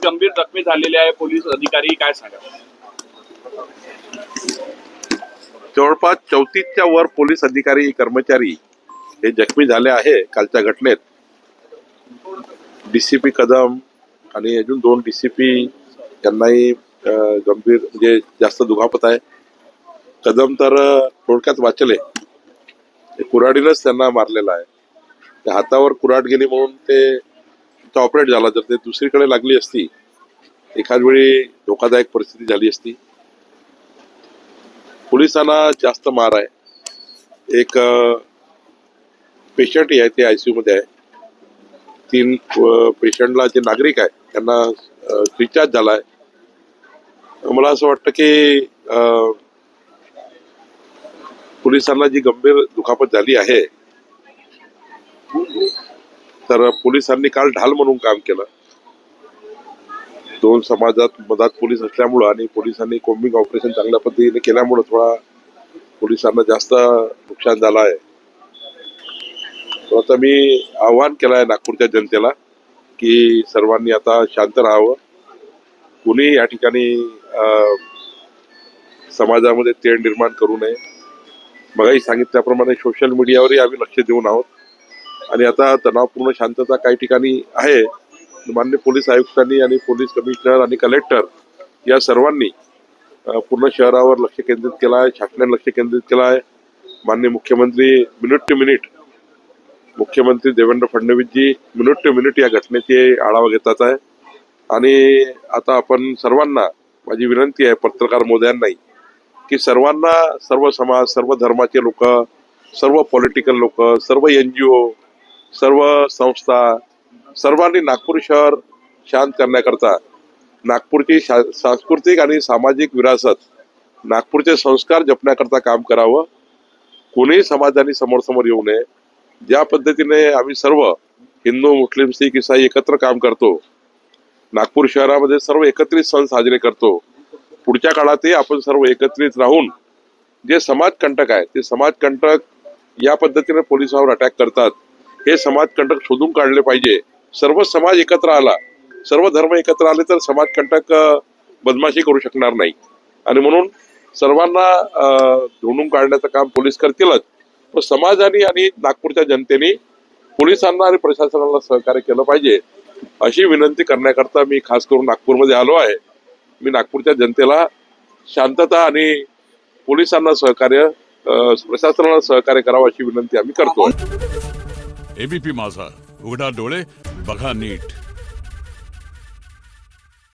गंभीर जखमी झालेले आहे पोलीस अधिकारी, काय सांगा? जवळपास 34च्या वर पोलीस अधिकारी कर्मचारी हे जखमी झाले आहे कालच्या घटनेत. डीसीपी कदम आणि अजून 2 डीसीपी यांनाही गंभीर म्हणजे जास्त दुखापत आहे. कदम तर थोडक्यात वाचले, कुऱ्हाडीनंच त्यांना मारलेला आहे. त्या हातावर कुऱ्हाड गेली म्हणून ते ऑपरेट झाला. जर ते दुसरीकडे लागली असती एखाद वेळी धोकादायक परिस्थिती झाली असती. पोलिसांना जास्त मार आहे. एक पेशंट आहे ते आयसीयू मध्ये आहे. 3 पेशंटला जे नागरिक आहे त्यांना डिस्चार्ज झालाय. मला असं वाटतं की पोलिसांना जी गंभीर दुखापत झाली आहे तर पोलिसांनी काल ढाल म्हणून काम केलं. 2 समाजात मधात पोलीस असल्यामुळं आणि पोलिसांनी कोम्बिंग ऑपरेशन चांगल्या पद्धतीने केल्यामुळं थोडा पोलिसांना जास्त नुकसान झालं आहे. आता मी आवाहन केलं आहे नागपूरच्या जनतेला की सर्वांनी आता शांत राहावं. कुणी या ठिकाणी समाजामध्ये तेढ निर्माण करू नये. मगाही सांगितल्याप्रमाणे सोशल मीडियावरही आम्ही लक्ष देऊन आहोत आणि आता तणावपूर्ण शांतता काही ठिकाणी आहे. माननीय पोलीस आयुक्तांनी आणि पोलीस कमिशनर आणि कलेक्टर या सर्वांनी पूर्ण शहरावर लक्ष केंद्रित केलं आहे. शासनाने लक्ष केंद्रित केलं आहे. माननीय मुख्यमंत्री मिनिट टू मिनिट मुख्यमंत्री देवेंद्र फडणवीसजी मिनिट टू मिनिट या घटनेचे आढावा घेतात आहे. आणि आता आपण सर्वांना माझी विनंती आहे पत्रकार महोदयांनाही की सर्वांना, सर्व समाज, सर्व धर्माचे लोक, सर्व पॉलिटिकल लोक, सर्व NGO, सर्व संस्था, सर्वांनी नागपूर शहर शांत करण्याकरता नागपूरची सांस्कृतिक आणि सामाजिक विरासत, नागपूरचे संस्कार जपण्याकरता काम करावं. कोणीही समाजाने समोर येऊ नये. ज्या पद्धतीने आम्ही सर्व हिंदू, मुस्लिम, सिख, ईसाई एकत्र काम करतो, नागपूर शहरामध्ये सर्व एकत्रित सण साजरे करतो, पुढच्या काळातही आपण सर्व एकत्रित राहून जे समाजकंटक आहे ते समाजकंटक या पद्धतीने पोलिसांवर अटॅक करतात, हे समाजकंटक शोधून काढले पाहिजे. सर्व समाज एकत्र आला, सर्व धर्म एकत्र आले तर समाजकंटक बदमाशी करू शकणार नाही. आणि म्हणून सर्वांना ढूंढून काढण्याचं काम पोलीस करतीलच, पण समाजाने आणि नागपूरच्या जनतेने पोलिसांना आणि प्रशासनाला सहकार्य केलं पाहिजे अशी विनंती करण्याकरता मी खास करून नागपूरमध्ये आलो आहे. मी नागपूरच्या जनतेला शांतता आणि पोलिसांना सहकार्य, प्रशासनाला सहकार्य करावं अशी विनंती आम्ही करतो. एबीपी माझा, उघडा डोळे बघा नीट.